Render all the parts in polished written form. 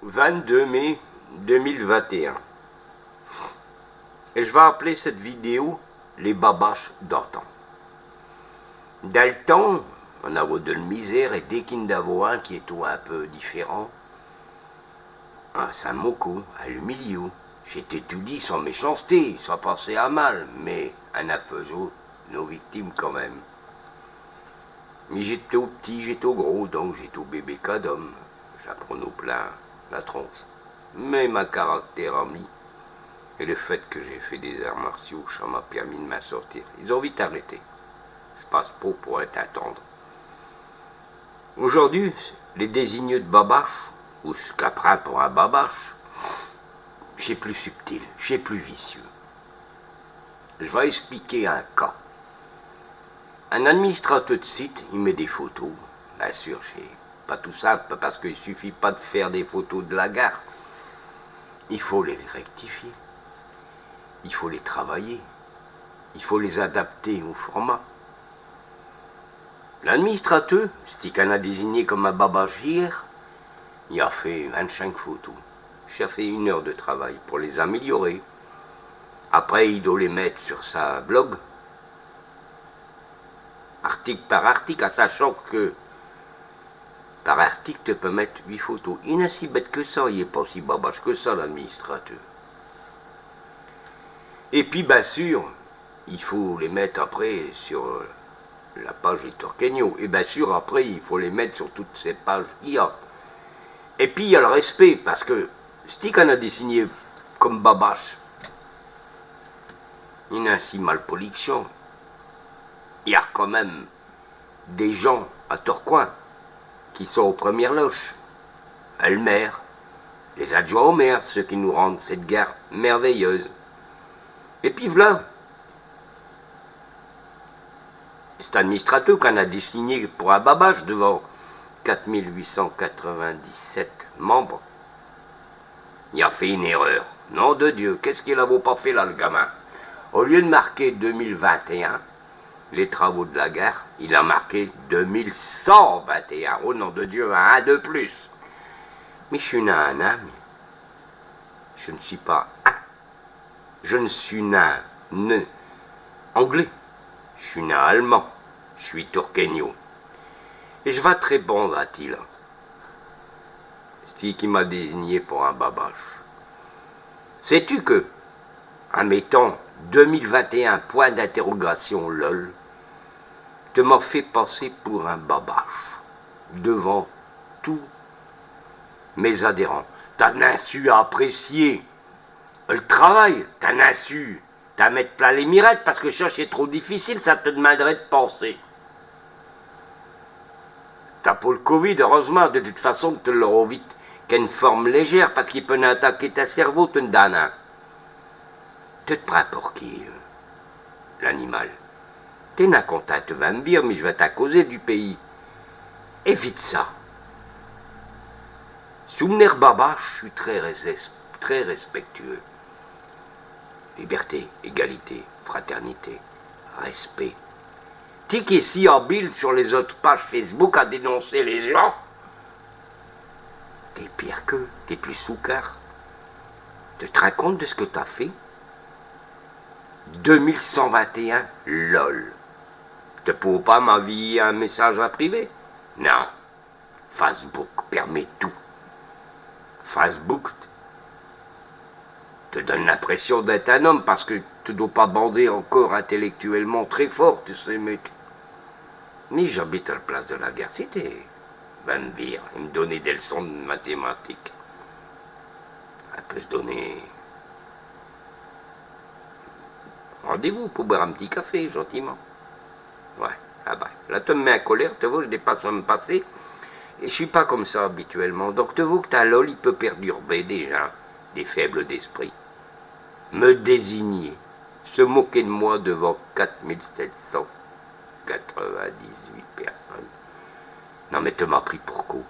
22 mai 2021. Et je vais appeler cette vidéo les babaches d'antan. Dans le temps, on a de la misère et dès qu'il y en a un qui est un peu différent, à Saint-Moko, à l'Humiliou, j'étais tout dit sans méchanceté, sans penser à mal, mais en faisant nos victimes quand même. Mais j'étais au petit, j'étais au gros, donc j'étais au bébé cas d'homme. J'apprends au plein la tronche. Mais ma caractère ami et le fait que j'ai fait des arts martiaux, ça m'a permis de m'en sortir. Ils ont vite arrêté. Je passe pas pour être attendre. Aujourd'hui, les désigneux de babache, ou ce qu'apprend pour un babache, c'est plus subtil, c'est plus vicieux. Je vais expliquer un cas. Un administrateur de site, il met des photos. Bien sûr, c'est pas tout simple, parce qu'il suffit pas de faire des photos de la gare. Il faut les rectifier. Il faut les travailler. Il faut les adapter au format. L'administrateur, c'est qu'on a désigné comme un babache hier, il a fait 25 photos. J'ai fait 1 heure de travail pour les améliorer. Après, il doit les mettre sur sa blog, article par article, en sachant que par article, tu peux mettre 8 photos. Il n'est si bête que ça, il n'est pas si babache que ça, l'administrateur. Et puis, bien sûr, il faut les mettre après sur la page des Turquenio. Et bien sûr, après, il faut les mettre sur toutes ces pages qu'il y a. Et puis, il y a le respect, parce que c'est qu'on a dessiné comme babache. Il n'a si mal poliction. Il y a quand même des gens à Tourcoing qui sont aux premières loges. Le maire, les adjoints au maire, ceux qui nous rendent cette gare merveilleuse. Et puis voilà. Cet administrateur qu'on a désigné pour un babache devant 4897 membres, il a fait une erreur. Nom de Dieu, qu'est-ce qu'il n'a pas fait là, le gamin? Au lieu de marquer 2021, les travaux de la gare, il a marqué 2121. Oh nom de Dieu, un de plus. Mais je suis un âme. Je ne suis pas un. Je ne suis un anglais. Je suis un allemand. Je suis Turquenio. Et je vais très bon, a-t-il. C'est qui m'a désigné pour un babache. Sais-tu que, en mettant 2021 point d'interrogation lol, te m'as fait passer pour un babache devant tous mes adhérents. T'en as su apprécier le travail, t'en as su t'en mettre plein les mirettes parce que chercher est trop difficile, ça te demanderait de penser. T'as pour le Covid, heureusement, de toute façon, tu l'auras vite qu'une forme légère parce qu'il peut attaquer ta cerveau, tu ne donnes un. Tu te prends pour qui, l'animal? T'es n'a content, tu vas me dire, mais je vais t'accuser du pays. Évite ça. Souvenir babache, je suis très respectueux. Liberté, égalité, fraternité, respect. T'es qui est si habile sur les autres pages Facebook à dénoncer les gens? T'es pire qu'eux, t'es plus soucard. Tu te rends compte de ce que t'as fait? 2121, lol. Tu peux pas m'envoyer un message en privé? Non. Facebook permet tout. Facebook te donne l'impression d'être un homme parce que tu ne dois pas bander encore intellectuellement très fort, tu sais, mec. Mais j'habite à la place de la gare cité. Va me dire, il me donnait des leçons de mathématiques. Elle peut se donner rendez-vous pour boire un petit café, gentiment. Ouais, ah bah, là tu me mets en colère, tu vois, je dépasse à me passer. Et je suis pas comme ça habituellement. Donc tu vois que ta lol, il peut perturber déjà des faibles d'esprit. Me désigner, se moquer de moi devant 4798 personnes. Non mais tu m'as pris pour quoi?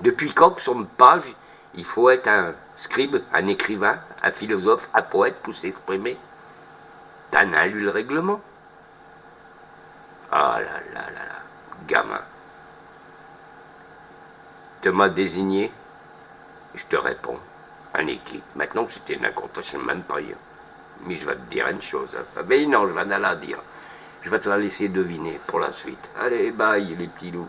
Depuis quand que sur une page, il faut être un scribe, un écrivain, un philosophe, un poète pour s'exprimer? T'en as lu le règlement? Ah là là là là, gamin. Tu m'as désigné Je te réponds, en équipe. Maintenant que c'était n'importe quoi, je ne même pas rien. Mais je vais te dire une chose. Hein. Mais non, je vais te la dire. Je vais te la laisser deviner pour la suite. Allez, bye les petits loups.